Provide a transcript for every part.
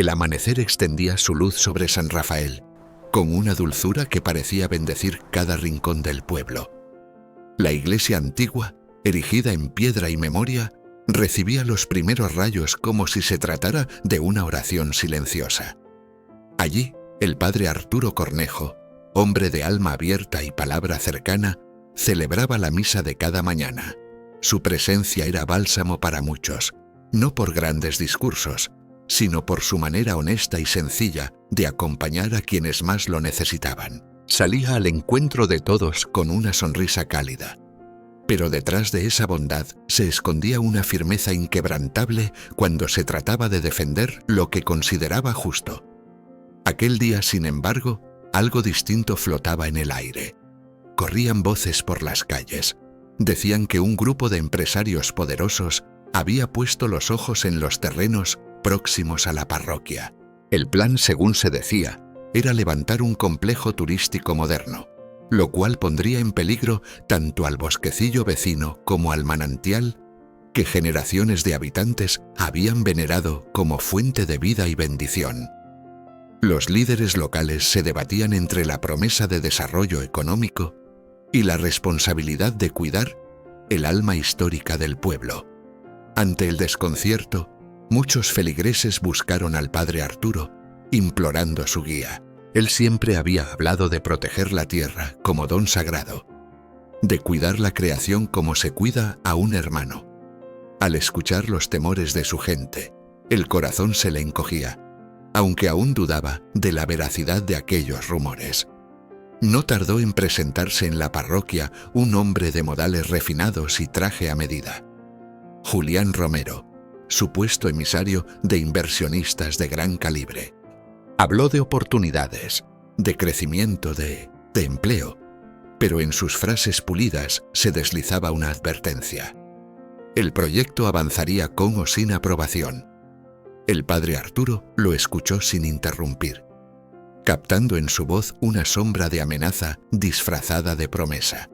El amanecer extendía su luz sobre San Rafael, con una dulzura que parecía bendecir cada rincón del pueblo. La iglesia antigua, erigida en piedra y memoria, recibía los primeros rayos como si se tratara de una oración silenciosa. Allí, el padre Arturo Cornejo, hombre de alma abierta y palabra cercana, celebraba la misa de cada mañana. Su presencia era bálsamo para muchos, no por grandes discursos, sino por su manera honesta y sencilla de acompañar a quienes más lo necesitaban. Salía al encuentro de todos con una sonrisa cálida. Pero detrás de esa bondad se escondía una firmeza inquebrantable cuando se trataba de defender lo que consideraba justo. Aquel día, sin embargo, algo distinto flotaba en el aire. Corrían voces por las calles. Decían que un grupo de empresarios poderosos había puesto los ojos en los terrenos próximos a la parroquia. El plan, según se decía, era levantar un complejo turístico moderno, lo cual pondría en peligro tanto al bosquecillo vecino como al manantial que generaciones de habitantes habían venerado como fuente de vida y bendición. Los líderes locales se debatían entre la promesa de desarrollo económico y la responsabilidad de cuidar el alma histórica del pueblo. Ante el desconcierto, muchos feligreses buscaron al padre Arturo, implorando su guía. Él siempre había hablado de proteger la tierra como don sagrado, de cuidar la creación como se cuida a un hermano. Al escuchar los temores de su gente, el corazón se le encogía, aunque aún dudaba de la veracidad de aquellos rumores. No tardó en presentarse en la parroquia un hombre de modales refinados y traje a medida. Julián Romero, supuesto emisario de inversionistas de gran calibre. Habló de oportunidades, de crecimiento, de empleo, pero en sus frases pulidas se deslizaba una advertencia. El proyecto avanzaría con o sin aprobación. El padre Arturo lo escuchó sin interrumpir, captando en su voz una sombra de amenaza disfrazada de promesa.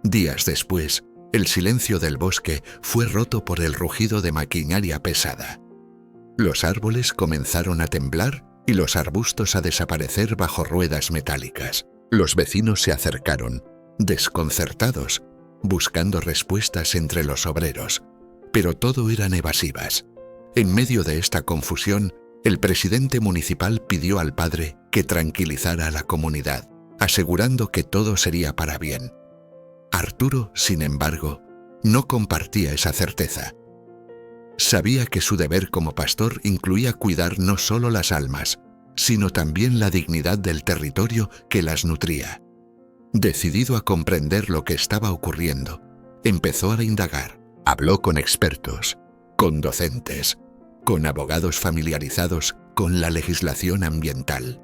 Días después, el silencio del bosque fue roto por el rugido de maquinaria pesada. Los árboles comenzaron a temblar y los arbustos a desaparecer bajo ruedas metálicas. Los vecinos se acercaron, desconcertados, buscando respuestas entre los obreros, pero todo eran evasivas. En medio de esta confusión, el presidente municipal pidió al padre que tranquilizara a la comunidad, asegurando que todo sería para bien. Arturo, sin embargo, no compartía esa certeza. Sabía que su deber como pastor incluía cuidar no solo las almas, sino también la dignidad del territorio que las nutría. Decidido a comprender lo que estaba ocurriendo, empezó a indagar. Habló con expertos, con docentes, con abogados familiarizados con la legislación ambiental.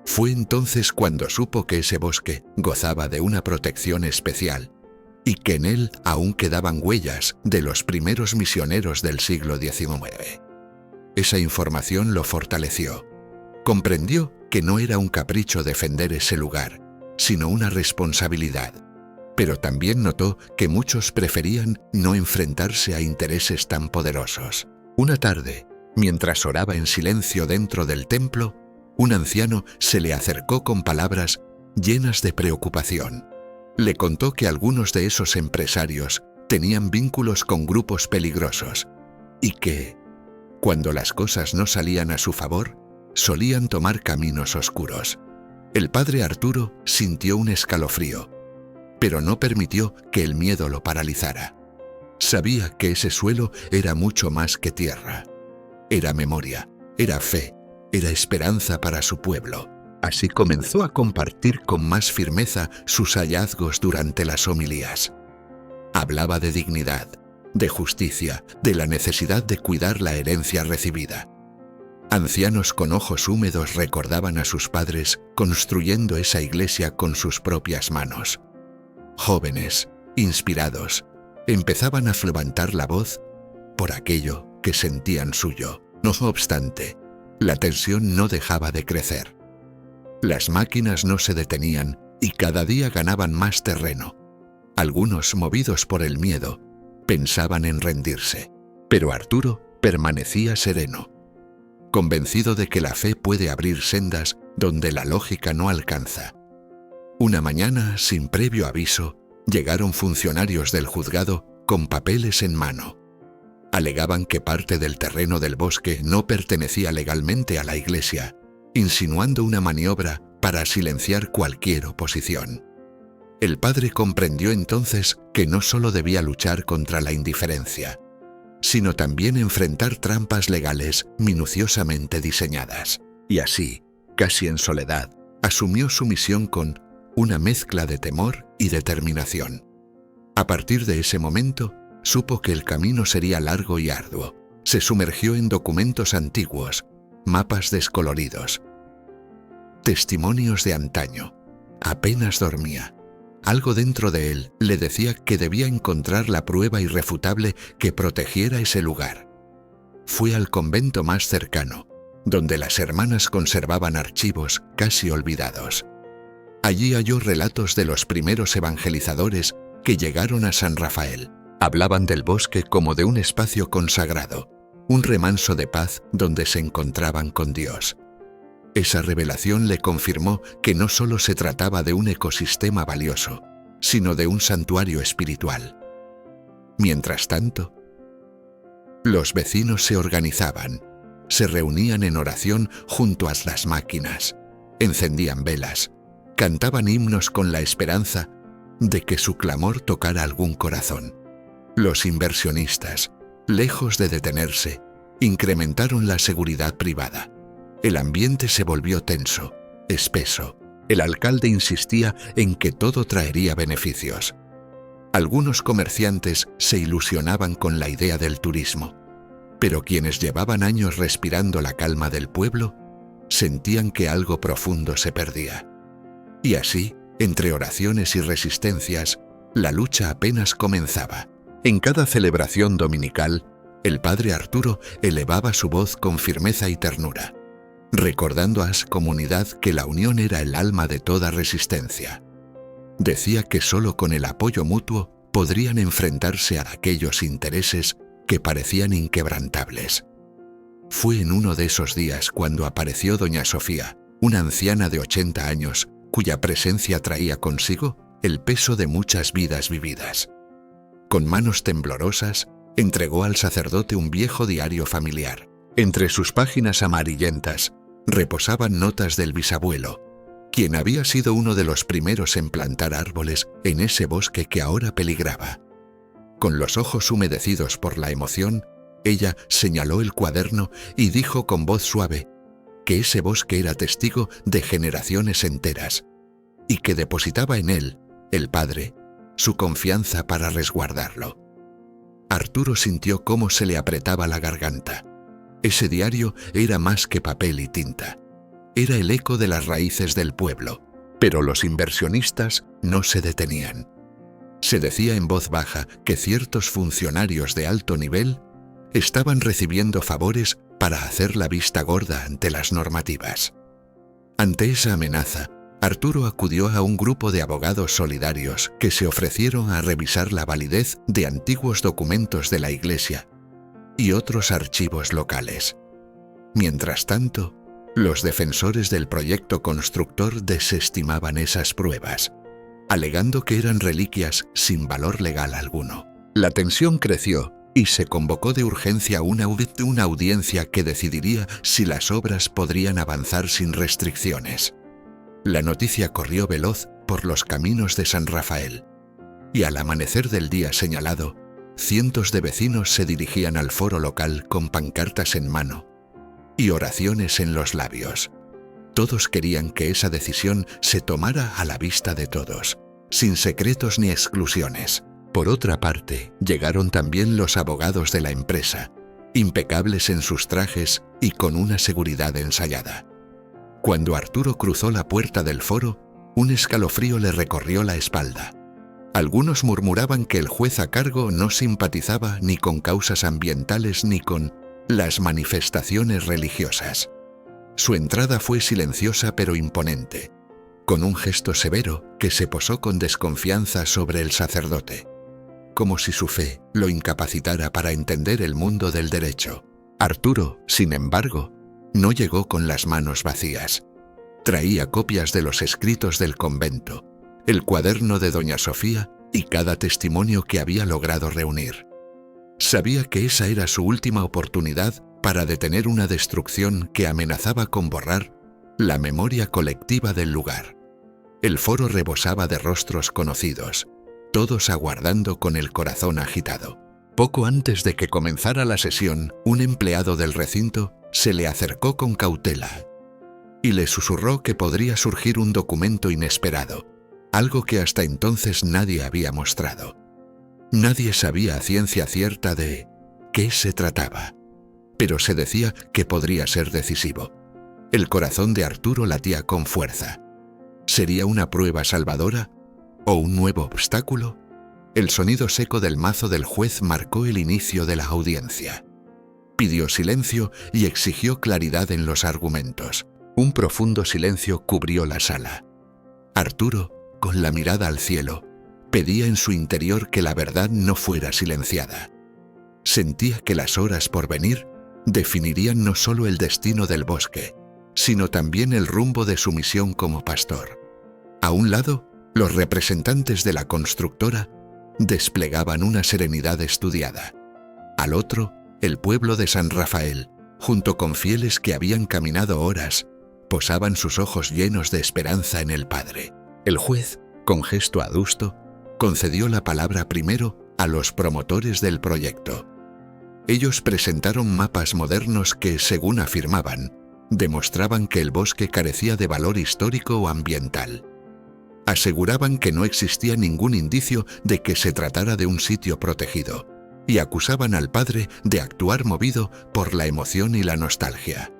Fue entonces cuando supo que ese bosque gozaba de una protección especial y que en él aún quedaban huellas de los primeros misioneros del siglo XIX. Esa información lo fortaleció. Comprendió que no era un capricho defender ese lugar, sino una responsabilidad. Pero también notó que muchos preferían no enfrentarse a intereses tan poderosos. Una tarde, mientras oraba en silencio dentro del templo, un anciano se le acercó con palabras llenas de preocupación. Le contó que algunos de esos empresarios tenían vínculos con grupos peligrosos y que, cuando las cosas no salían a su favor, solían tomar caminos oscuros. El padre Arturo sintió un escalofrío, pero no permitió que el miedo lo paralizara. Sabía que ese suelo era mucho más que tierra. Era memoria, era fe, era esperanza para su pueblo. Así comenzó a compartir con más firmeza sus hallazgos durante las homilías. Hablaba de dignidad, de justicia, de la necesidad de cuidar la herencia recibida. Ancianos con ojos húmedos recordaban a sus padres construyendo esa iglesia con sus propias manos. Jóvenes, inspirados, empezaban a levantar la voz por aquello que sentían suyo. No obstante, la tensión no dejaba de crecer. Las máquinas no se detenían y cada día ganaban más terreno. Algunos, movidos por el miedo, pensaban en rendirse, pero Arturo permanecía sereno. convencido de que la fe puede abrir sendas donde la lógica no alcanza. Una mañana, sin previo aviso, llegaron funcionarios del juzgado con papeles en mano. Alegaban que parte del terreno del bosque no pertenecía legalmente a la iglesia, insinuando una maniobra para silenciar cualquier oposición. El padre comprendió entonces que no solo debía luchar contra la indiferencia, sino también enfrentar trampas legales minuciosamente diseñadas. Y así, casi en soledad, asumió su misión con una mezcla de temor y determinación. A partir de ese momento, supo que el camino sería largo y arduo. Se sumergió en documentos antiguos, mapas descoloridos, testimonios de antaño. Apenas dormía. Algo dentro de él le decía que debía encontrar la prueba irrefutable que protegiera ese lugar. Fue al convento más cercano, donde las hermanas conservaban archivos casi olvidados. Allí halló relatos de los primeros evangelizadores que llegaron a San Rafael. Hablaban del bosque como de un espacio consagrado, un remanso de paz donde se encontraban con Dios. Esa revelación le confirmó que no solo se trataba de un ecosistema valioso, sino de un santuario espiritual. Mientras tanto, los vecinos se organizaban, se reunían en oración junto a las máquinas, encendían velas, cantaban himnos con la esperanza de que su clamor tocara algún corazón. Los inversionistas, lejos de detenerse, incrementaron la seguridad privada. El ambiente se volvió tenso, espeso. El alcalde insistía en que todo traería beneficios. Algunos comerciantes se ilusionaban con la idea del turismo, pero quienes llevaban años respirando la calma del pueblo sentían que algo profundo se perdía. Y así, entre oraciones y resistencias, la lucha apenas comenzaba. En cada celebración dominical, el padre Arturo elevaba su voz con firmeza y ternura, recordando a su comunidad que la unión era el alma de toda resistencia. Decía que solo con el apoyo mutuo podrían enfrentarse a aquellos intereses que parecían inquebrantables. Fue en uno de esos días cuando apareció doña Sofía, una anciana de 80 años, cuya presencia traía consigo el peso de muchas vidas vividas. Con manos temblorosas, entregó al sacerdote un viejo diario familiar. Entre sus páginas amarillentas reposaban notas del bisabuelo, quien había sido uno de los primeros en plantar árboles en ese bosque que ahora peligraba. Con los ojos humedecidos por la emoción, ella señaló el cuaderno y dijo con voz suave que ese bosque era testigo de generaciones enteras y que depositaba en él, el padre, su confianza para resguardarlo. Arturo sintió cómo se le apretaba la garganta. Ese diario era más que papel y tinta. Era el eco de las raíces del pueblo, pero los inversionistas no se detenían. Se decía en voz baja que ciertos funcionarios de alto nivel estaban recibiendo favores para hacer la vista gorda ante las normativas. Ante esa amenaza, Arturo acudió a un grupo de abogados solidarios que se ofrecieron a revisar la validez de antiguos documentos de la Iglesia y otros archivos locales. Mientras tanto, los defensores del proyecto constructor desestimaban esas pruebas, alegando que eran reliquias sin valor legal alguno. La tensión creció y se convocó de urgencia una audiencia que decidiría si las obras podrían avanzar sin restricciones. La noticia corrió veloz por los caminos de San Rafael, y al amanecer del día señalado, cientos de vecinos se dirigían al foro local con pancartas en mano y oraciones en los labios. Todos querían que esa decisión se tomara a la vista de todos, sin secretos ni exclusiones. Por otra parte, llegaron también los abogados de la empresa, impecables en sus trajes y con una seguridad ensayada. Cuando Arturo cruzó la puerta del foro, un escalofrío le recorrió la espalda. Algunos murmuraban que el juez a cargo no simpatizaba ni con causas ambientales ni con las manifestaciones religiosas. Su entrada fue silenciosa pero imponente, con un gesto severo que se posó con desconfianza sobre el sacerdote, como si su fe lo incapacitara para entender el mundo del derecho. Arturo, sin embargo, No llegó con las manos vacías. Traía copias de los escritos del convento, el cuaderno de doña Sofía y cada testimonio que había logrado reunir. Sabía que esa era su última oportunidad para detener una destrucción que amenazaba con borrar la memoria colectiva del lugar. El foro rebosaba de rostros conocidos, todos aguardando con el corazón agitado. Poco antes de que comenzara la sesión, un empleado del recinto se le acercó con cautela y le susurró que podría surgir un documento inesperado, algo que hasta entonces nadie había mostrado. Nadie sabía a ciencia cierta de qué se trataba, pero se decía que podría ser decisivo. El corazón de Arturo latía con fuerza. ¿Sería una prueba salvadora o un nuevo obstáculo? El sonido seco del mazo del juez marcó el inicio de la audiencia. Pidió silencio y exigió claridad en los argumentos. Un profundo silencio cubrió la sala. Arturo, con la mirada al cielo, pedía en su interior que la verdad no fuera silenciada. Sentía que las horas por venir definirían no solo el destino del bosque, sino también el rumbo de su misión como pastor. A un lado, los representantes de la constructora desplegaban una serenidad estudiada. Al otro, el pueblo de San Rafael, junto con fieles que habían caminado horas, posaban sus ojos llenos de esperanza en el Padre. El juez, con gesto adusto, concedió la palabra primero a los promotores del proyecto. Ellos presentaron mapas modernos que, según afirmaban, demostraban que el bosque carecía de valor histórico o ambiental. Aseguraban que no existía ningún indicio de que se tratara de un sitio protegido, y acusaban al padre de actuar movido por la emoción y la nostalgia.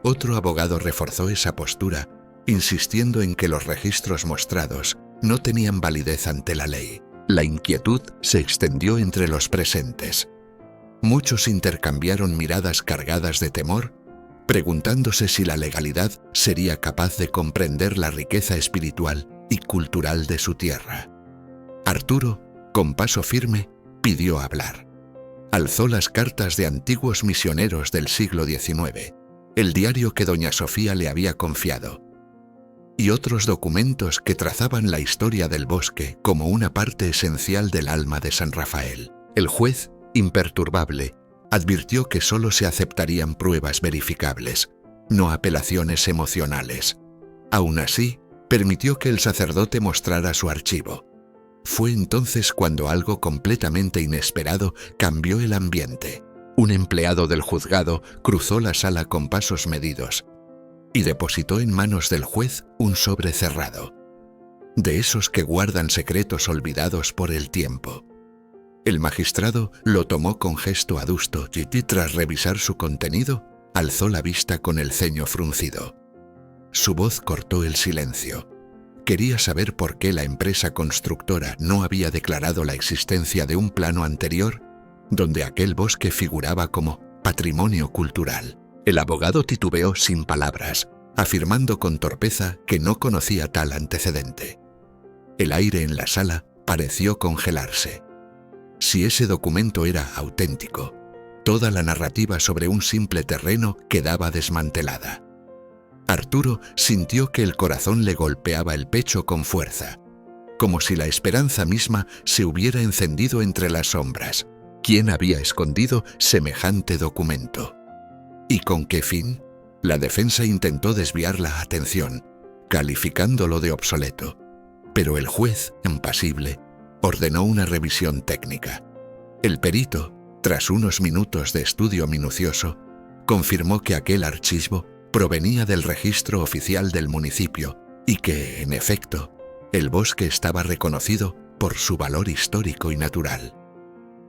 Otro abogado reforzó esa postura, insistiendo en que los registros mostrados no tenían validez ante la ley. La inquietud se extendió entre los presentes. Muchos intercambiaron miradas cargadas de temor, preguntándose si la legalidad sería capaz de comprender la riqueza espiritual y cultural de su tierra. Arturo, con paso firme, pidió hablar. Alzó las cartas de antiguos misioneros del siglo XIX, el diario que doña Sofía le había confiado, y otros documentos que trazaban la historia del bosque como una parte esencial del alma de San Rafael. El juez, imperturbable, advirtió que solo se aceptarían pruebas verificables, no apelaciones emocionales. Aún así, permitió que el sacerdote mostrara su archivo. Fue entonces cuando algo completamente inesperado cambió el ambiente. Un empleado del juzgado cruzó la sala con pasos medidos y depositó en manos del juez un sobre cerrado, de esos que guardan secretos olvidados por el tiempo. El magistrado lo tomó con gesto adusto y, tras revisar su contenido, alzó la vista con el ceño fruncido. Su voz cortó el silencio. Quería saber por qué la empresa constructora no había declarado la existencia de un plano anterior donde aquel bosque figuraba como patrimonio cultural. El abogado titubeó sin palabras, afirmando con torpeza que no conocía tal antecedente. El aire en la sala pareció congelarse. Si ese documento era auténtico, toda la narrativa sobre un simple terreno quedaba desmantelada. Arturo sintió que el corazón le golpeaba el pecho con fuerza, como si la esperanza misma se hubiera encendido entre las sombras. ¿Quién había escondido semejante documento? ¿Y con qué fin? La defensa intentó desviar la atención, calificándolo de obsoleto, pero el juez, impasible, ordenó una revisión técnica. El perito, tras unos minutos de estudio minucioso, confirmó que aquel archivo provenía del registro oficial del municipio y que, en efecto, el bosque estaba reconocido por su valor histórico y natural.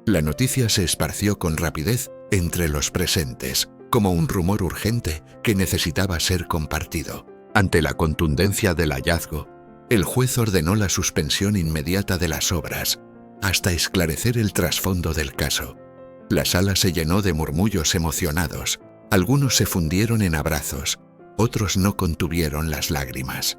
La noticia se esparció con rapidez entre los presentes, como un rumor urgente que necesitaba ser compartido. Ante la contundencia del hallazgo, el juez ordenó la suspensión inmediata de las obras, hasta esclarecer el trasfondo del caso. La sala se llenó de murmullos emocionados. Algunos se fundieron en abrazos, otros no contuvieron las lágrimas.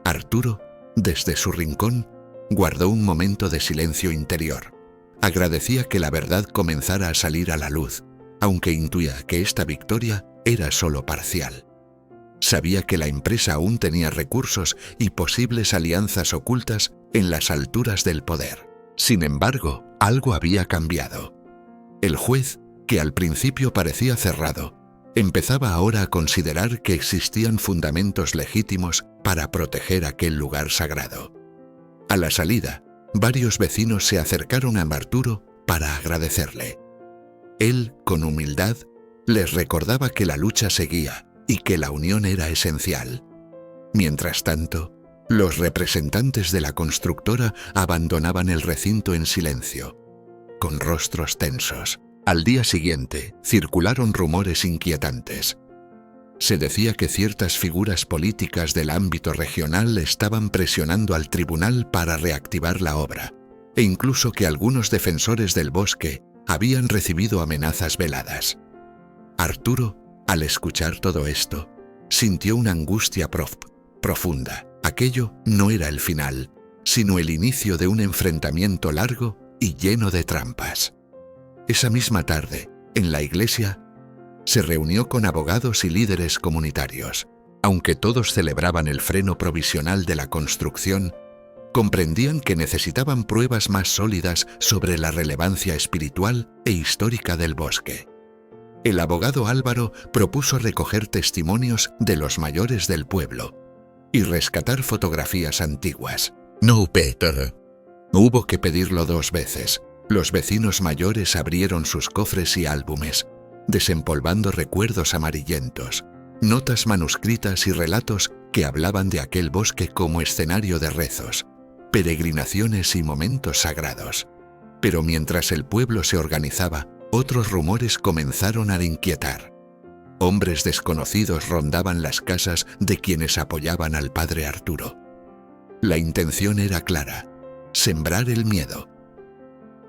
Arturo, desde su rincón, guardó un momento de silencio interior. Agradecía que la verdad comenzara a salir a la luz, aunque intuía que esta victoria era solo parcial. Sabía que la empresa aún tenía recursos y posibles alianzas ocultas en las alturas del poder. Sin embargo, algo había cambiado. El juez, que al principio parecía cerrado, empezaba ahora a considerar que existían fundamentos legítimos para proteger aquel lugar sagrado. A la salida, varios vecinos se acercaron a Arturo para agradecerle. Él, con humildad, les recordaba que la lucha seguía y que la unión era esencial. Mientras tanto, los representantes de la constructora abandonaban el recinto en silencio, con rostros tensos. Al día siguiente, circularon rumores inquietantes. Se decía que ciertas figuras políticas del ámbito regional estaban presionando al tribunal para reactivar la obra, e incluso que algunos defensores del bosque habían recibido amenazas veladas. Arturo, al escuchar todo esto, sintió una angustia profunda. Aquello no era el final, sino el inicio de un enfrentamiento largo y lleno de trampas. Esa misma tarde, en la iglesia, se reunió con abogados y líderes comunitarios. Aunque todos celebraban el freno provisional de la construcción, comprendían que necesitaban pruebas más sólidas sobre la relevancia espiritual e histórica del bosque. El abogado Álvaro propuso recoger testimonios de los mayores del pueblo y rescatar fotografías antiguas. No, Peter. Hubo que pedirlo 2 veces. Los vecinos mayores abrieron sus cofres y álbumes, desempolvando recuerdos amarillentos, notas manuscritas y relatos que hablaban de aquel bosque como escenario de rezos, peregrinaciones y momentos sagrados. Pero mientras el pueblo se organizaba, otros rumores comenzaron a inquietar. Hombres desconocidos rondaban las casas de quienes apoyaban al padre Arturo. La intención era clara: sembrar el miedo.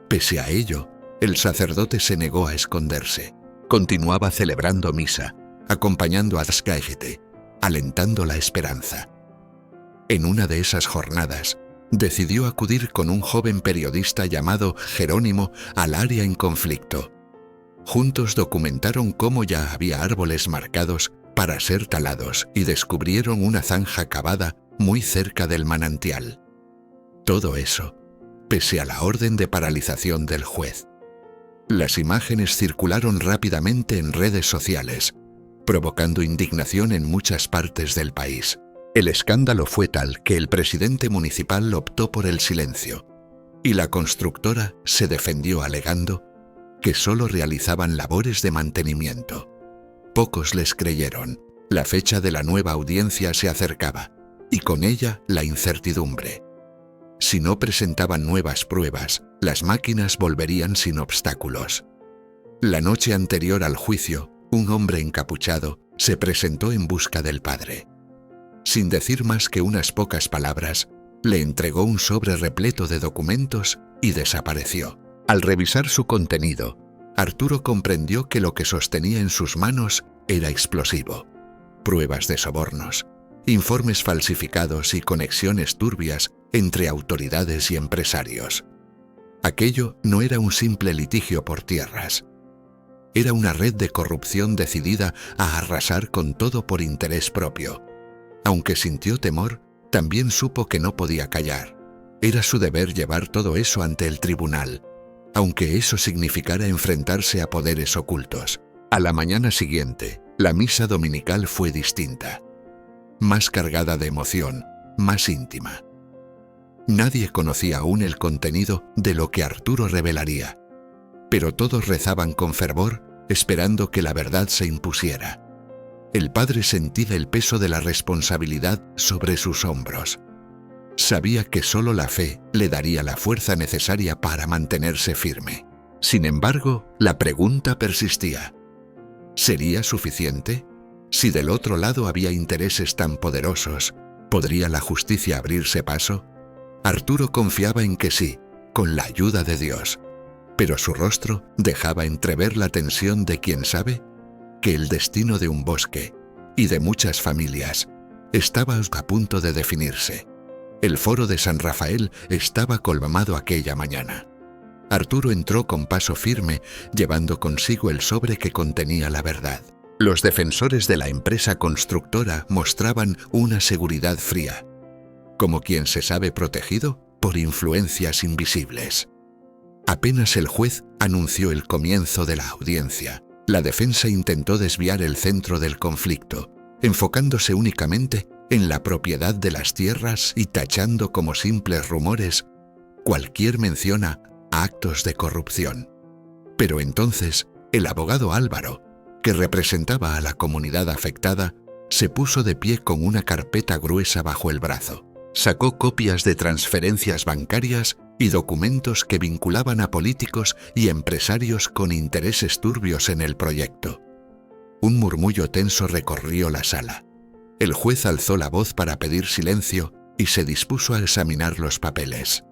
Pese a ello, el sacerdote se negó a esconderse. Continuaba celebrando misa, acompañando a Ascaegete, alentando la esperanza. En una de esas jornadas, decidió acudir con un joven periodista llamado Jerónimo al área en conflicto. Juntos documentaron cómo ya había árboles marcados para ser talados y descubrieron una zanja cavada muy cerca del manantial. Todo eso, pese a la orden de paralización del juez. Las imágenes circularon rápidamente en redes sociales, provocando indignación en muchas partes del país. El escándalo fue tal que el presidente municipal optó por el silencio, y la constructora se defendió alegando que solo realizaban labores de mantenimiento. Pocos les creyeron. La fecha de la nueva audiencia se acercaba, y con ella la incertidumbre. Si no presentaban nuevas pruebas, las máquinas volverían sin obstáculos. La noche anterior al juicio, un hombre encapuchado se presentó en busca del padre. Sin decir más que unas pocas palabras, le entregó un sobre repleto de documentos y desapareció. Al revisar su contenido, Arturo comprendió que lo que sostenía en sus manos era explosivo. Pruebas de sobornos, informes falsificados y conexiones turbias entre autoridades y empresarios. Aquello no era un simple litigio por tierras. Era una red de corrupción decidida a arrasar con todo por interés propio. Aunque sintió temor, también supo que no podía callar. Era su deber llevar todo eso ante el tribunal, aunque eso significara enfrentarse a poderes ocultos. A la mañana siguiente, la misa dominical fue distinta. Más cargada de emoción, más íntima. Nadie conocía aún el contenido de lo que Arturo revelaría, pero todos rezaban con fervor, esperando que la verdad se impusiera. El padre sentía el peso de la responsabilidad sobre sus hombros. Sabía que solo la fe le daría la fuerza necesaria para mantenerse firme. Sin embargo, la pregunta persistía. ¿Sería suficiente? Si del otro lado había intereses tan poderosos, ¿podría la justicia abrirse paso? Arturo confiaba en que sí, con la ayuda de Dios, pero su rostro dejaba entrever la tensión de quien sabe que el destino de un bosque y de muchas familias estaba a punto de definirse. El foro de San Rafael estaba colmado aquella mañana. Arturo entró con paso firme, llevando consigo el sobre que contenía la verdad. Los defensores de la empresa constructora mostraban una seguridad fría, como quien se sabe protegido por influencias invisibles. Apenas el juez anunció el comienzo de la audiencia, la defensa intentó desviar el centro del conflicto, enfocándose únicamente en la propiedad de las tierras y tachando como simples rumores cualquier mención a actos de corrupción. Pero entonces, el abogado Álvaro, que representaba a la comunidad afectada, se puso de pie con una carpeta gruesa bajo el brazo. Sacó copias de transferencias bancarias y documentos que vinculaban a políticos y empresarios con intereses turbios en el proyecto. Un murmullo tenso recorrió la sala. El juez alzó la voz para pedir silencio y se dispuso a examinar los papeles.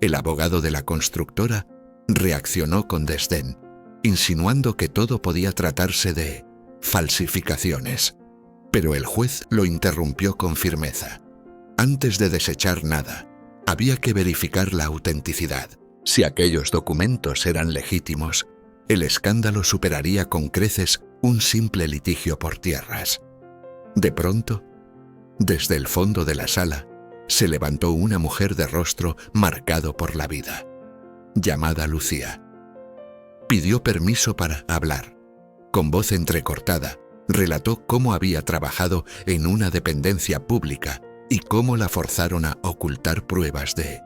El abogado de la constructora reaccionó con desdén, insinuando que todo podía tratarse de falsificaciones. Pero el juez lo interrumpió con firmeza. Antes de desechar nada, había que verificar la autenticidad. Si aquellos documentos eran legítimos, el escándalo superaría con creces un simple litigio por tierras. De pronto, desde el fondo de la sala, se levantó una mujer de rostro marcado por la vida, llamada Lucía. Pidió permiso para hablar. Con voz entrecortada, relató cómo había trabajado en una dependencia pública y cómo la forzaron a ocultar pruebas de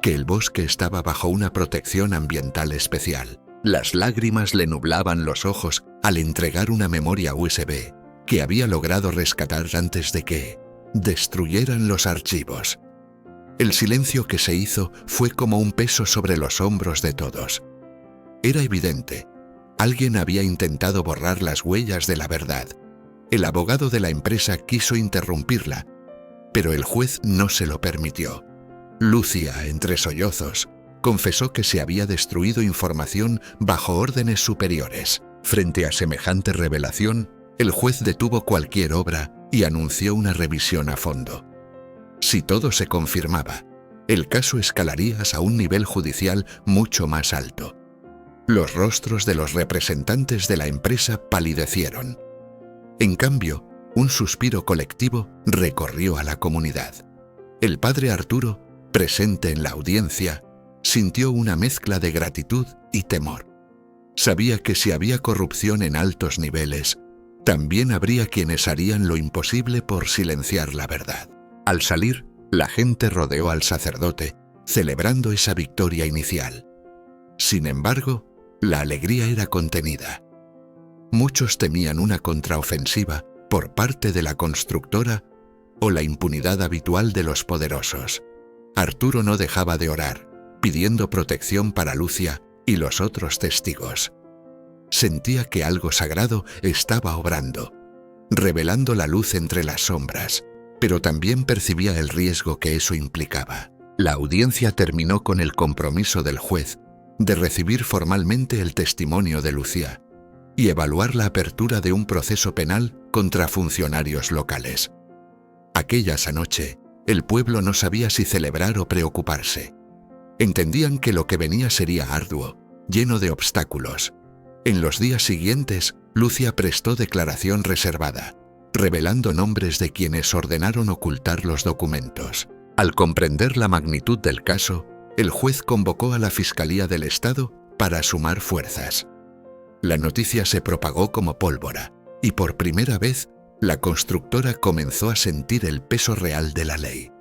que el bosque estaba bajo una protección ambiental especial. Las lágrimas le nublaban los ojos al entregar una memoria USB que había logrado rescatar antes de que destruyeran los archivos. El silencio que se hizo fue como un peso sobre los hombros de todos. Era evidente, alguien había intentado borrar las huellas de la verdad. El abogado de la empresa quiso interrumpirla, pero el juez no se lo permitió. Lucía, entre sollozos, confesó que se había destruido información bajo órdenes superiores. Frente a semejante revelación, el juez detuvo cualquier obra y anunció una revisión a fondo. Si todo se confirmaba, el caso escalaría a un nivel judicial mucho más alto. Los rostros de los representantes de la empresa palidecieron. En cambio, un suspiro colectivo recorrió a la comunidad. El padre Arturo, presente en la audiencia, sintió una mezcla de gratitud y temor. Sabía que si había corrupción en altos niveles, también habría quienes harían lo imposible por silenciar la verdad. Al salir, la gente rodeó al sacerdote, celebrando esa victoria inicial. Sin embargo, la alegría era contenida. Muchos temían una contraofensiva por parte de la constructora o la impunidad habitual de los poderosos. Arturo no dejaba de orar, pidiendo protección para Lucía y los otros testigos. Sentía que algo sagrado estaba obrando, revelando la luz entre las sombras, pero también percibía el riesgo que eso implicaba. La audiencia terminó con el compromiso del juez de recibir formalmente el testimonio de Lucía y evaluar la apertura de un proceso penal contra funcionarios locales. Aquella noche, el pueblo no sabía si celebrar o preocuparse. Entendían que lo que venía sería arduo, lleno de obstáculos. En los días siguientes, Lucía prestó declaración reservada, revelando nombres de quienes ordenaron ocultar los documentos. Al comprender la magnitud del caso, el juez convocó a la Fiscalía del Estado para sumar fuerzas. La noticia se propagó como pólvora, y por primera vez, la constructora comenzó a sentir el peso real de la ley.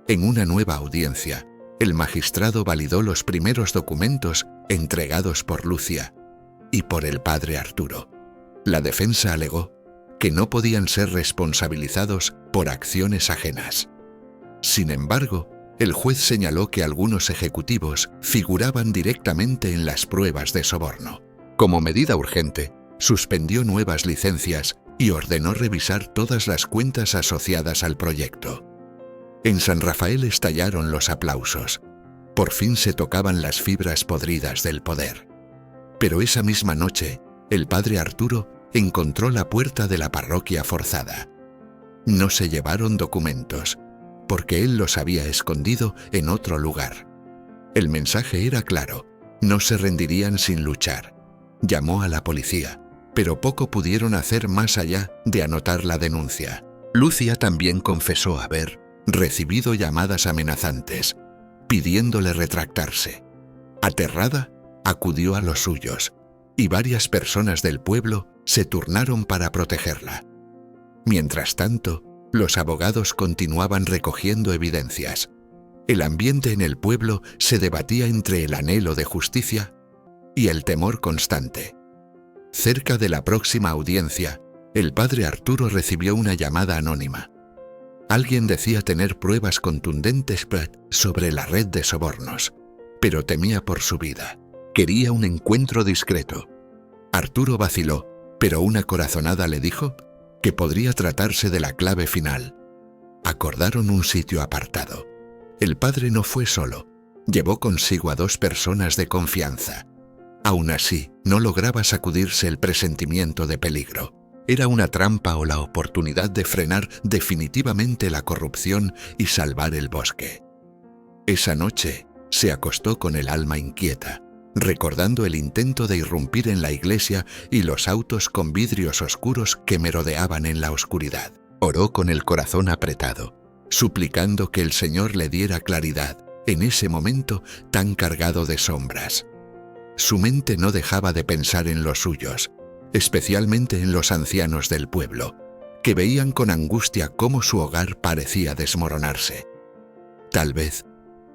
En una nueva audiencia, el magistrado validó los primeros documentos entregados por Lucía y por el padre Arturo. La defensa alegó que no podían ser responsabilizados por acciones ajenas. Sin embargo, el juez señaló que algunos ejecutivos figuraban directamente en las pruebas de soborno. Como medida urgente, suspendió nuevas licencias y ordenó revisar todas las cuentas asociadas al proyecto. En San Rafael estallaron los aplausos. Por fin se tocaban las fibras podridas del poder. Pero esa misma noche, el padre Arturo encontró la puerta de la parroquia forzada. No se llevaron documentos, porque él los había escondido en otro lugar. El mensaje era claro: no se rendirían sin luchar. Llamó a la policía, pero poco pudieron hacer más allá de anotar la denuncia. Lucia también confesó haber recibido llamadas amenazantes, pidiéndole retractarse. Aterrada, acudió a los suyos, y varias personas del pueblo se turnaron para protegerla. Mientras tanto, los abogados continuaban recogiendo evidencias. El ambiente en el pueblo se debatía entre el anhelo de justicia y el temor constante. Cerca de la próxima audiencia, el padre Arturo recibió una llamada anónima. Alguien decía tener pruebas contundentes sobre la red de sobornos, pero temía por su vida. Quería un encuentro discreto. Arturo vaciló, pero una corazonada le dijo que podría tratarse de la clave final. Acordaron un sitio apartado. El padre no fue solo, llevó consigo a 2 personas de confianza. Aún así, no lograba sacudirse el presentimiento de peligro. Era una trampa o la oportunidad de frenar definitivamente la corrupción y salvar el bosque. Esa noche se acostó con el alma inquieta, recordando el intento de irrumpir en la iglesia y los autos con vidrios oscuros que merodeaban en la oscuridad. Oró con el corazón apretado, suplicando que el Señor le diera claridad en ese momento tan cargado de sombras. Su mente no dejaba de pensar en los suyos, especialmente en los ancianos del pueblo, que veían con angustia cómo su hogar parecía desmoronarse. Tal vez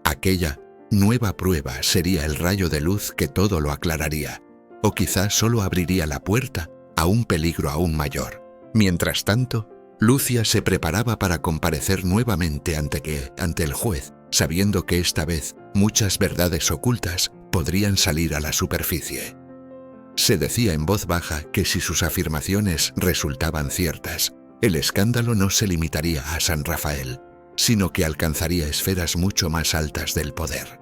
aquella nueva prueba sería el rayo de luz que todo lo aclararía, o quizás solo abriría la puerta a un peligro aún mayor. Mientras tanto, Lucia se preparaba para comparecer nuevamente ante el juez, sabiendo que esta vez muchas verdades ocultas podrían salir a la superficie. Se decía en voz baja que si sus afirmaciones resultaban ciertas, el escándalo no se limitaría a San Rafael, sino que alcanzaría esferas mucho más altas del poder.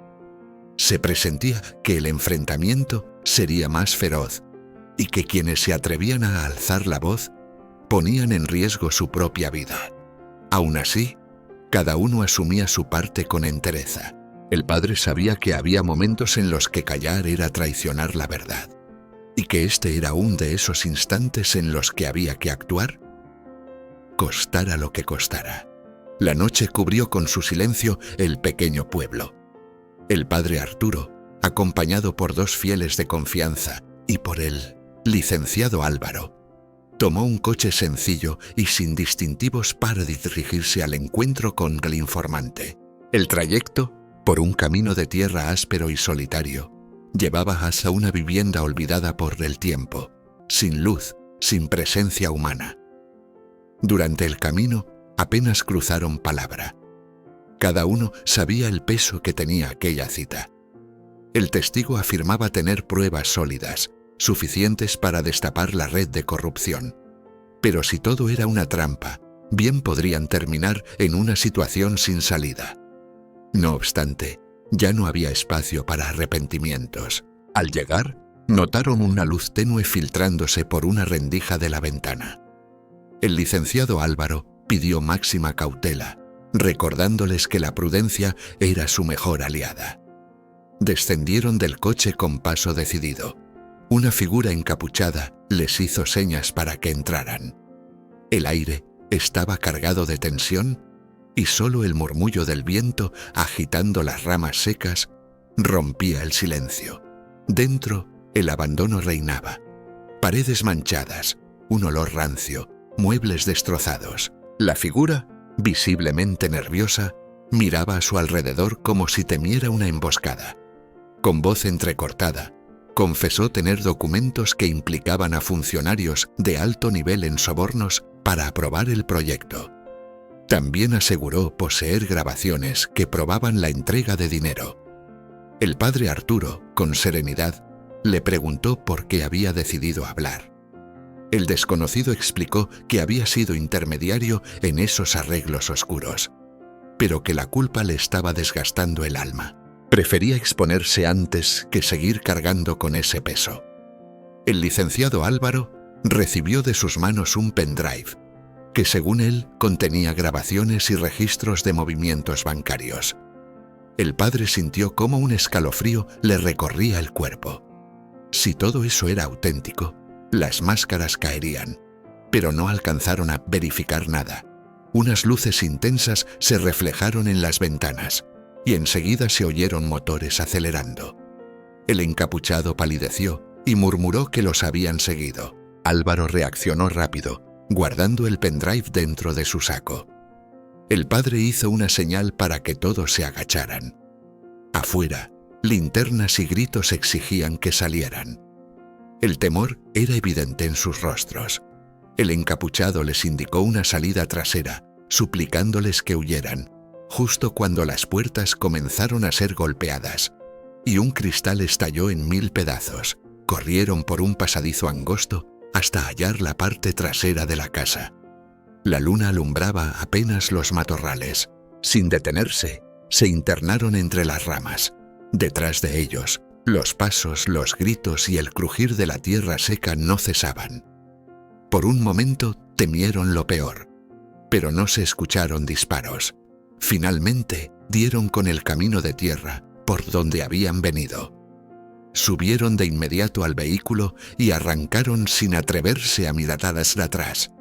Se presentía que el enfrentamiento sería más feroz y que quienes se atrevían a alzar la voz ponían en riesgo su propia vida. Aún así, cada uno asumía su parte con entereza. El padre sabía que había momentos en los que callar era traicionar la verdad, y que este era uno de esos instantes en los que había que actuar, costara lo que costara. La noche cubrió con su silencio el pequeño pueblo. El padre Arturo, acompañado por 2 fieles de confianza y por el licenciado Álvaro, tomó un coche sencillo y sin distintivos para dirigirse al encuentro con el informante. El trayecto, por un camino de tierra áspero y solitario, llevaba hasta una vivienda olvidada por el tiempo, sin luz, sin presencia humana. Durante el camino apenas cruzaron palabra. Cada uno sabía el peso que tenía aquella cita. El testigo afirmaba tener pruebas sólidas, suficientes para destapar la red de corrupción. Pero si todo era una trampa, bien podrían terminar en una situación sin salida. No obstante, ya no había espacio para arrepentimientos. Al llegar, notaron una luz tenue filtrándose por una rendija de la ventana. El licenciado Álvaro pidió máxima cautela, recordándoles que la prudencia era su mejor aliada. Descendieron del coche con paso decidido. Una figura encapuchada les hizo señas para que entraran. El aire estaba cargado de tensión y solo el murmullo del viento agitando las ramas secas rompía el silencio. Dentro, el abandono reinaba. Paredes manchadas, un olor rancio, muebles destrozados. La figura, visiblemente nerviosa, miraba a su alrededor como si temiera una emboscada. Con voz entrecortada, confesó tener documentos que implicaban a funcionarios de alto nivel en sobornos para aprobar el proyecto. También aseguró poseer grabaciones que probaban la entrega de dinero. El padre Arturo, con serenidad, le preguntó por qué había decidido hablar. El desconocido explicó que había sido intermediario en esos arreglos oscuros, pero que la culpa le estaba desgastando el alma. Prefería exponerse antes que seguir cargando con ese peso. El licenciado Álvaro recibió de sus manos un pendrive, que según él contenía grabaciones y registros de movimientos bancarios. El padre sintió cómo un escalofrío le recorría el cuerpo. Si todo eso era auténtico, Las máscaras caerían, pero no alcanzaron a verificar nada. Unas luces intensas se reflejaron en las ventanas y enseguida se oyeron motores acelerando. El encapuchado palideció y murmuró que los habían seguido. Álvaro reaccionó rápido, guardando el pendrive dentro de su saco. El padre hizo una señal para que todos se agacharan. Afuera, linternas y gritos exigían que salieran. El temor era evidente en sus rostros. El encapuchado les indicó una salida trasera, suplicándoles que huyeran, justo cuando las puertas comenzaron a ser golpeadas, y un cristal estalló en 1000 pedazos. Corrieron por un pasadizo angosto hasta hallar la parte trasera de la casa. La luna alumbraba apenas los matorrales. Sin detenerse, se internaron entre las ramas. Detrás de ellos, los pasos, los gritos y el crujir de la tierra seca no cesaban. Por un momento temieron lo peor, pero no se escucharon disparos. Finalmente dieron con el camino de tierra por donde habían venido. Subieron de inmediato al vehículo y arrancaron sin atreverse a mirar hacia atrás.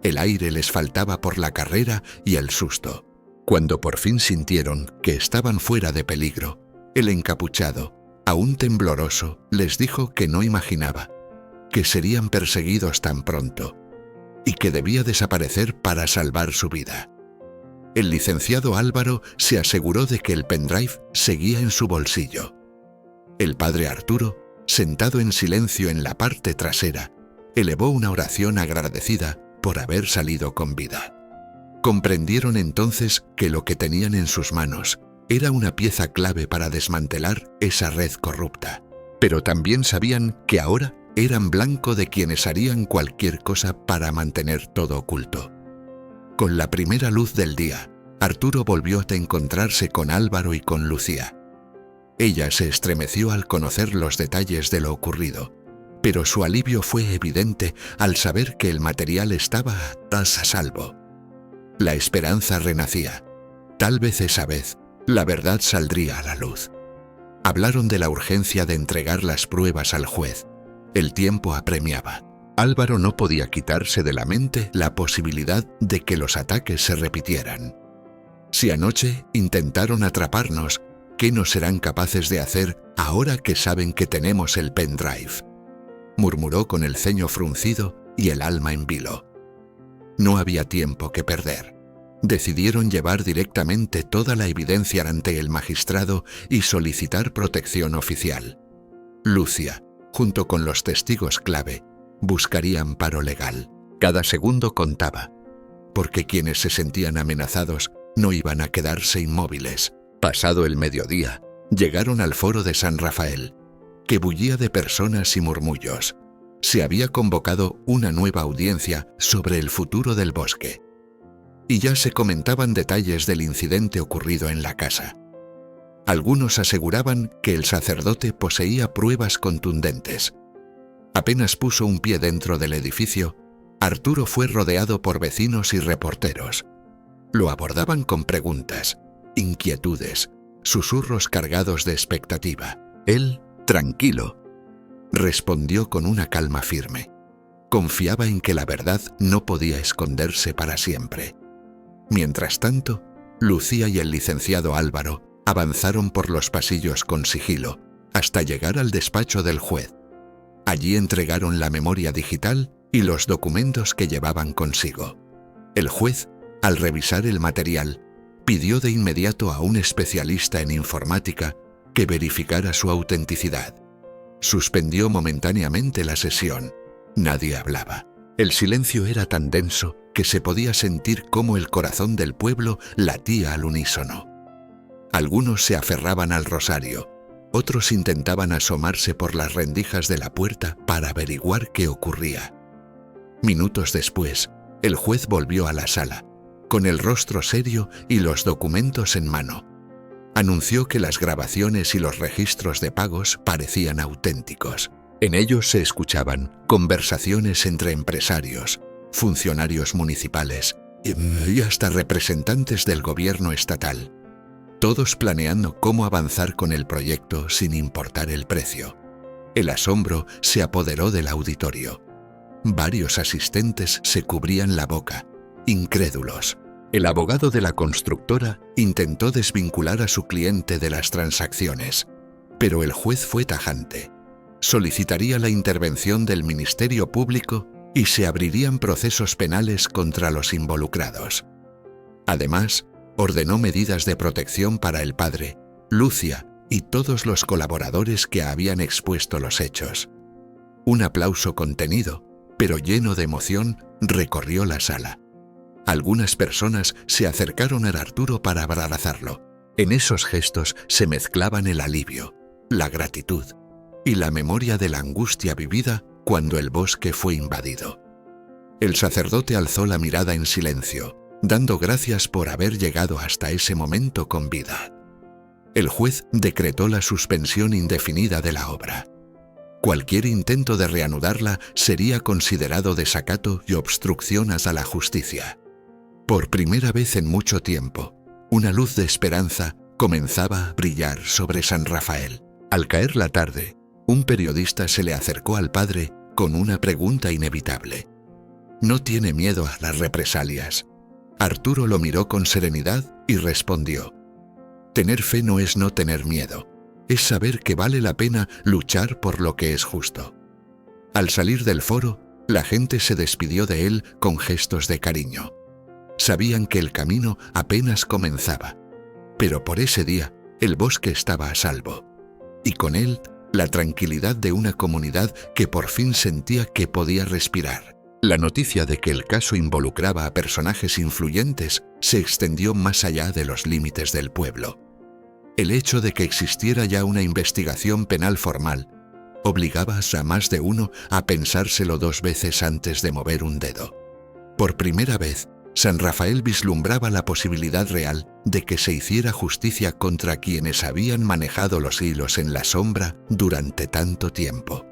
El aire les faltaba por la carrera y el susto. Cuando por fin sintieron que estaban fuera de peligro, el encapuchado, aún tembloroso, les dijo que no imaginaba que serían perseguidos tan pronto y que debía desaparecer para salvar su vida. El licenciado Álvaro se aseguró de que el pendrive seguía en su bolsillo. El padre Arturo, sentado en silencio en la parte trasera, elevó una oración agradecida por haber salido con vida. Comprendieron entonces que lo que tenían en sus manos era una pieza clave para desmantelar esa red corrupta, pero también sabían que ahora eran blanco de quienes harían cualquier cosa para mantener todo oculto. Con la primera luz del día, Arturo volvió a encontrarse con Álvaro y con Lucía. Ella se estremeció al conocer los detalles de lo ocurrido, pero su alivio fue evidente al saber que el material estaba a salvo. La esperanza renacía. Tal vez esa vez, la verdad saldría a la luz. Hablaron de la urgencia de entregar las pruebas al juez. El tiempo apremiaba. Álvaro no podía quitarse de la mente la posibilidad de que los ataques se repitieran. Si anoche intentaron atraparnos, ¿qué no serán capaces de hacer ahora que saben que tenemos el pendrive?, murmuró con el ceño fruncido y el alma en vilo. No había tiempo que perder. Decidieron llevar directamente toda la evidencia ante el magistrado y solicitar protección oficial. Lucia, junto con los testigos clave, buscaría amparo legal. Cada segundo contaba, porque quienes se sentían amenazados no iban a quedarse inmóviles. Pasado el mediodía, llegaron al foro de San Rafael, que bullía de personas y murmullos. Se había convocado una nueva audiencia sobre el futuro del bosque, y ya se comentaban detalles del incidente ocurrido en la casa. Algunos aseguraban que el sacerdote poseía pruebas contundentes. Apenas puso un pie dentro del edificio, Arturo fue rodeado por vecinos y reporteros. Lo abordaban con preguntas, inquietudes, susurros cargados de expectativa. Él, tranquilo, respondió con una calma firme. Confiaba en que la verdad no podía esconderse para siempre. Mientras tanto, Lucía y el licenciado Álvaro avanzaron por los pasillos con sigilo hasta llegar al despacho del juez. Allí entregaron la memoria digital y los documentos que llevaban consigo. El juez, al revisar el material, pidió de inmediato a un especialista en informática que verificara su autenticidad. Suspendió momentáneamente la sesión. Nadie hablaba. El silencio era tan denso que se podía sentir cómo el corazón del pueblo latía al unísono. Algunos se aferraban al rosario, otros intentaban asomarse por las rendijas de la puerta para averiguar qué ocurría. Minutos después, el juez volvió a la sala, con el rostro serio y los documentos en mano. Anunció que las grabaciones y los registros de pagos parecían auténticos. En ellos se escuchaban conversaciones entre empresarios, funcionarios municipales y hasta representantes del gobierno estatal, todos planeando cómo avanzar con el proyecto sin importar el precio. El asombro se apoderó del auditorio. Varios asistentes se cubrían la boca, incrédulos. El abogado de la constructora intentó desvincular a su cliente de las transacciones, pero el juez fue tajante. Solicitaría la intervención del Ministerio Público y se abrirían procesos penales contra los involucrados. Además, ordenó medidas de protección para el padre, Lucia y todos los colaboradores que habían expuesto los hechos. Un aplauso contenido, pero lleno de emoción, recorrió la sala. Algunas personas se acercaron a Arturo para abrazarlo. En esos gestos se mezclaban el alivio, la gratitud y la memoria de la angustia vivida cuando el bosque fue invadido. El sacerdote alzó la mirada en silencio, dando gracias por haber llegado hasta ese momento con vida. El juez decretó la suspensión indefinida de la obra. Cualquier intento de reanudarla sería considerado desacato y obstrucción a la justicia. Por primera vez en mucho tiempo, una luz de esperanza comenzaba a brillar sobre San Rafael. Al caer la tarde, un periodista se le acercó al padre con una pregunta inevitable. ¿No tiene miedo a las represalias? Arturo lo miró con serenidad y respondió: tener fe no es no tener miedo, es saber que vale la pena luchar por lo que es justo. Al salir del foro, la gente se despidió de él con gestos de cariño. Sabían que el camino apenas comenzaba, pero por ese día el bosque estaba a salvo, y con él la tranquilidad de una comunidad que por fin sentía que podía respirar. La noticia de que el caso involucraba a personajes influyentes se extendió más allá de los límites del pueblo. El hecho de que existiera ya una investigación penal formal obligaba a más de uno a pensárselo 2 veces antes de mover un dedo. Por primera vez, San Rafael vislumbraba la posibilidad real de que se hiciera justicia contra quienes habían manejado los hilos en la sombra durante tanto tiempo.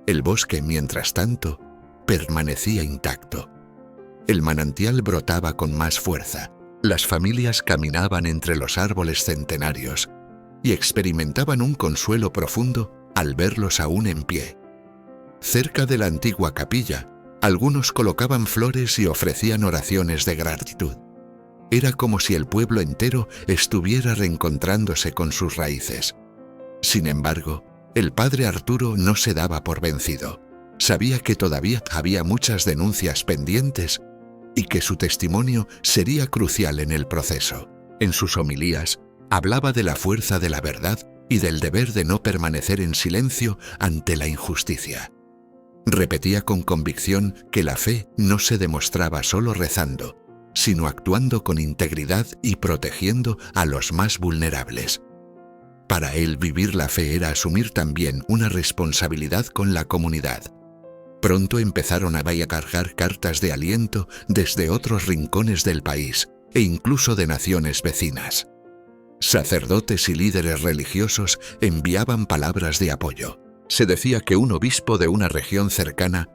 El bosque, mientras tanto, permanecía intacto. El manantial brotaba con más fuerza, las familias caminaban entre los árboles centenarios y experimentaban un consuelo profundo al verlos aún en pie. Cerca de la antigua capilla, algunos colocaban flores y ofrecían oraciones de gratitud. Era como si el pueblo entero estuviera reencontrándose con sus raíces. Sin embargo, el padre Arturo no se daba por vencido. Sabía que todavía había muchas denuncias pendientes y que su testimonio sería crucial en el proceso. En sus homilías, hablaba de la fuerza de la verdad y del deber de no permanecer en silencio ante la injusticia. Repetía con convicción que la fe no se demostraba solo rezando, sino actuando con integridad y protegiendo a los más vulnerables. Para él, vivir la fe era asumir también una responsabilidad con la comunidad. Pronto empezaron a cargar cartas de aliento desde otros rincones del país e incluso de naciones vecinas. Sacerdotes y líderes religiosos enviaban palabras de apoyo. Se decía que un obispo de una región cercana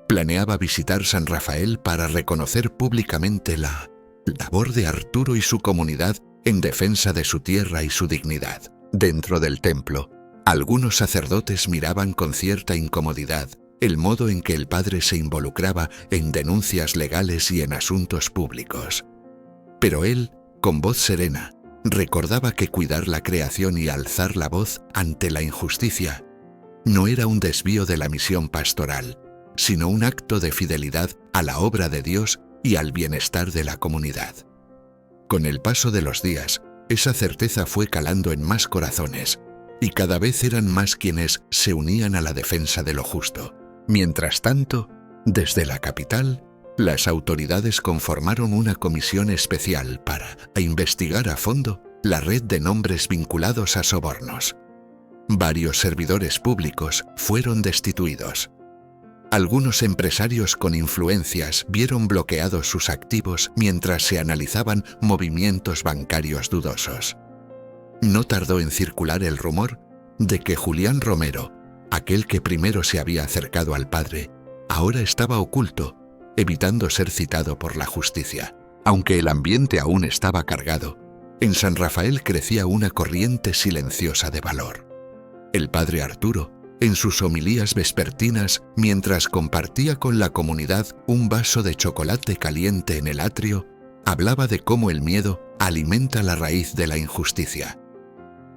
planeaba visitar San Rafael para reconocer públicamente la labor de Arturo y su comunidad en defensa de su tierra y su dignidad. Dentro del templo, algunos sacerdotes miraban con cierta incomodidad el modo en que el padre se involucraba en denuncias legales y en asuntos públicos. Pero él, con voz serena, recordaba que cuidar la creación y alzar la voz ante la injusticia no era un desvío de la misión pastoral, sino un acto de fidelidad a la obra de Dios y al bienestar de la comunidad. Con el paso de los días, esa certeza fue calando en más corazones, y cada vez eran más quienes se unían a la defensa de lo justo. Mientras tanto, desde la capital, las autoridades conformaron una comisión especial para investigar a fondo la red de nombres vinculados a sobornos. Varios servidores públicos fueron destituidos. Algunos empresarios con influencias vieron bloqueados sus activos mientras se analizaban movimientos bancarios dudosos. No tardó en circular el rumor de que Julián Romero, aquel que primero se había acercado al padre, ahora estaba oculto, evitando ser citado por la justicia. Aunque el ambiente aún estaba cargado, en San Rafael crecía una corriente silenciosa de valor. El padre Arturo En sus homilías vespertinas, mientras compartía con la comunidad un vaso de chocolate caliente en el atrio, hablaba de cómo el miedo alimenta la raíz de la injusticia.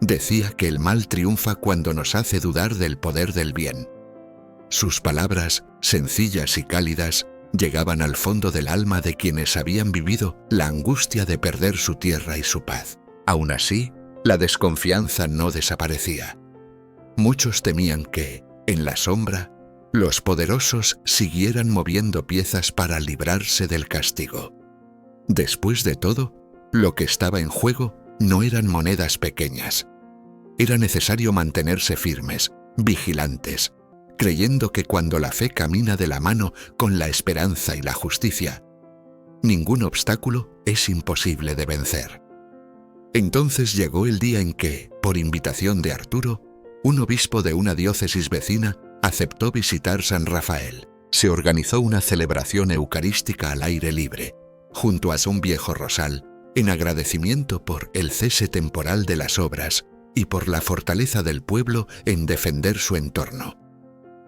Decía que el mal triunfa cuando nos hace dudar del poder del bien. Sus palabras, sencillas y cálidas, llegaban al fondo del alma de quienes habían vivido la angustia de perder su tierra y su paz. Aún así, la desconfianza no desaparecía. Muchos temían que, en la sombra, los poderosos siguieran moviendo piezas para librarse del castigo. Después de todo, lo que estaba en juego no eran monedas pequeñas. Era necesario mantenerse firmes, vigilantes, creyendo que cuando la fe camina de la mano con la esperanza y la justicia, ningún obstáculo es imposible de vencer. Entonces llegó el día en que, por invitación de Arturo, un obispo de una diócesis vecina aceptó visitar San Rafael. Se organizó una celebración eucarística al aire libre, junto a un viejo rosal, en agradecimiento por el cese temporal de las obras y por la fortaleza del pueblo en defender su entorno.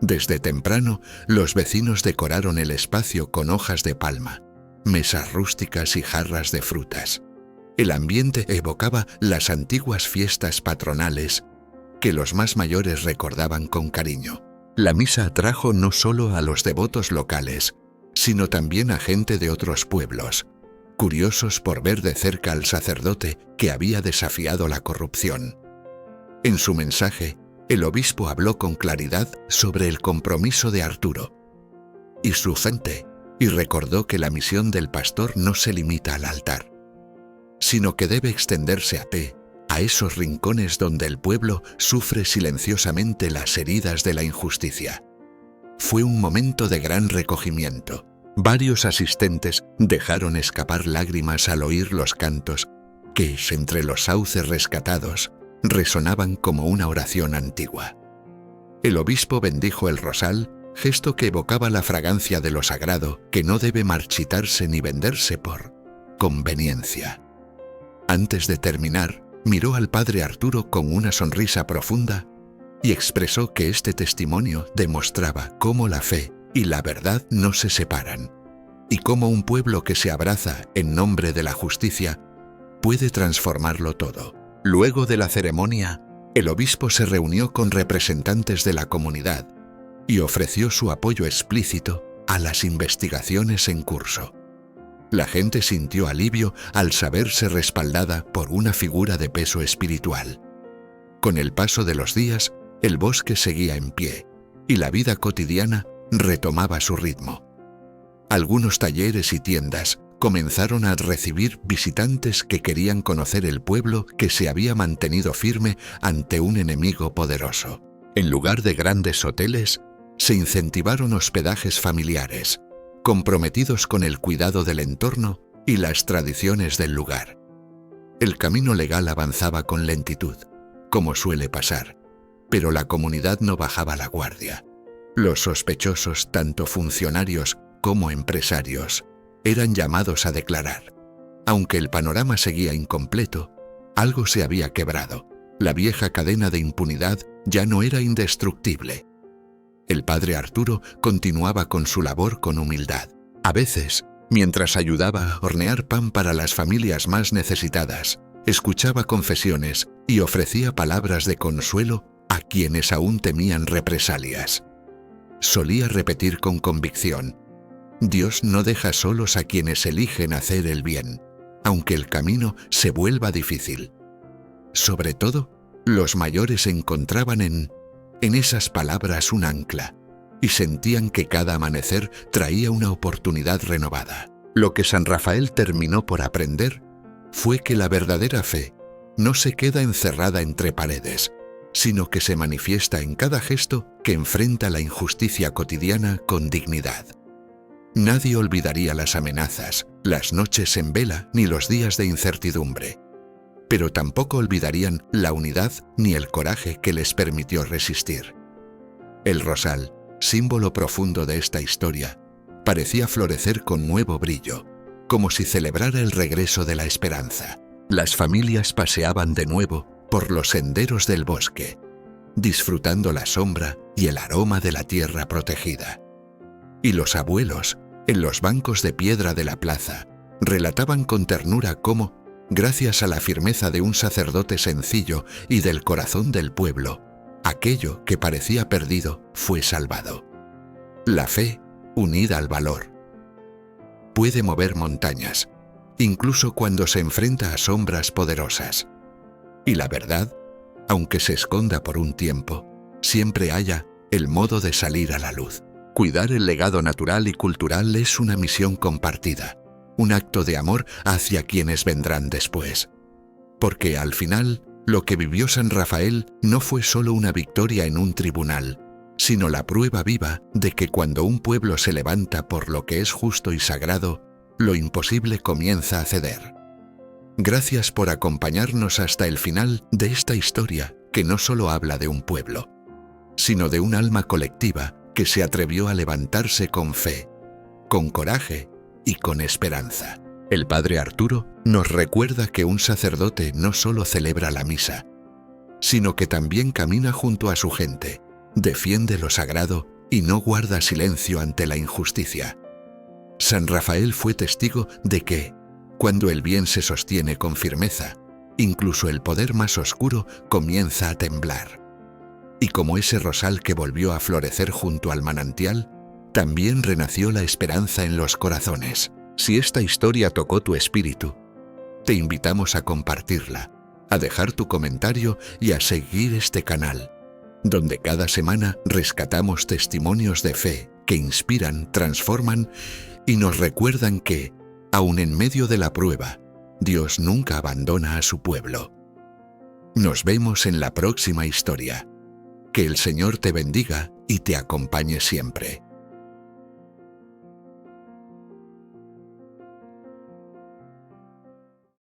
Desde temprano, los vecinos decoraron el espacio con hojas de palma, mesas rústicas y jarras de frutas. El ambiente evocaba las antiguas fiestas patronales que los más mayores recordaban con cariño. La misa atrajo no solo a los devotos locales, sino también a gente de otros pueblos, curiosos por ver de cerca al sacerdote que había desafiado la corrupción. En su mensaje, el obispo habló con claridad sobre el compromiso de Arturo y su gente, y recordó que la misión del pastor no se limita al altar, sino que debe extenderse a esos rincones donde el pueblo sufre silenciosamente las heridas de la injusticia. Fue un momento de gran recogimiento. Varios asistentes dejaron escapar lágrimas al oír los cantos que, entre los sauces rescatados, resonaban como una oración antigua. El obispo bendijo el rosal, gesto que evocaba la fragancia de lo sagrado, que no debe marchitarse ni venderse por conveniencia. Antes de terminar, miró al padre Arturo con una sonrisa profunda y expresó que este testimonio demostraba cómo la fe y la verdad no se separan, y cómo un pueblo que se abraza en nombre de la justicia puede transformarlo todo. Luego de la ceremonia, el obispo se reunió con representantes de la comunidad y ofreció su apoyo explícito a las investigaciones en curso. La gente sintió alivio al saberse respaldada por una figura de peso espiritual. Con el paso de los días, el bosque seguía en pie y la vida cotidiana retomaba su ritmo. Algunos talleres y tiendas comenzaron a recibir visitantes que querían conocer el pueblo que se había mantenido firme ante un enemigo poderoso. En lugar de grandes hoteles, se incentivaron hospedajes familiares, comprometidos con el cuidado del entorno y las tradiciones del lugar. El camino legal avanzaba con lentitud, como suele pasar, pero la comunidad no bajaba la guardia. Los sospechosos, tanto funcionarios como empresarios, eran llamados a declarar. Aunque el panorama seguía incompleto, algo se había quebrado. La vieja cadena de impunidad ya no era indestructible. El padre Arturo continuaba con su labor con humildad. A veces, mientras ayudaba a hornear pan para las familias más necesitadas, escuchaba confesiones y ofrecía palabras de consuelo a quienes aún temían represalias. Solía repetir con convicción: Dios no deja solos a quienes eligen hacer el bien, aunque el camino se vuelva difícil. Sobre todo, los mayores encontraban en esas palabras un ancla y sentían que cada amanecer traía una oportunidad renovada. Lo que San Rafael terminó por aprender fue que la verdadera fe no se queda encerrada entre paredes, sino que se manifiesta en cada gesto que enfrenta la injusticia cotidiana con dignidad. Nadie olvidaría las amenazas, las noches en vela ni los días de incertidumbre, pero tampoco olvidarían la unidad ni el coraje que les permitió resistir. El rosal, símbolo profundo de esta historia, parecía florecer con nuevo brillo, como si celebrara el regreso de la esperanza. Las familias paseaban de nuevo por los senderos del bosque, disfrutando la sombra y el aroma de la tierra protegida. Y los abuelos, en los bancos de piedra de la plaza, relataban con ternura cómo, gracias a la firmeza de un sacerdote sencillo y del corazón del pueblo, aquello que parecía perdido fue salvado. La fe, unida al valor, puede mover montañas, incluso cuando se enfrenta a sombras poderosas. Y la verdad, aunque se esconda por un tiempo, siempre haya el modo de salir a la luz. Cuidar el legado natural y cultural es una misión compartida, un acto de amor hacia quienes vendrán después. Porque al final, lo que vivió San Rafael no fue solo una victoria en un tribunal, sino la prueba viva de que cuando un pueblo se levanta por lo que es justo y sagrado, lo imposible comienza a ceder. Gracias por acompañarnos hasta el final de esta historia que no solo habla de un pueblo, sino de un alma colectiva que se atrevió a levantarse con fe, con coraje y con esperanza. El padre Arturo nos recuerda que un sacerdote no solo celebra la misa, sino que también camina junto a su gente, defiende lo sagrado y no guarda silencio ante la injusticia. San Rafael fue testigo de que, cuando el bien se sostiene con firmeza, incluso el poder más oscuro comienza a temblar. Y como ese rosal que volvió a florecer junto al manantial, también renació la esperanza en los corazones. Si esta historia tocó tu espíritu, te invitamos a compartirla, a dejar tu comentario y a seguir este canal, donde cada semana rescatamos testimonios de fe que inspiran, transforman y nos recuerdan que, aun en medio de la prueba, Dios nunca abandona a su pueblo. Nos vemos en la próxima historia. Que el Señor te bendiga y te acompañe siempre.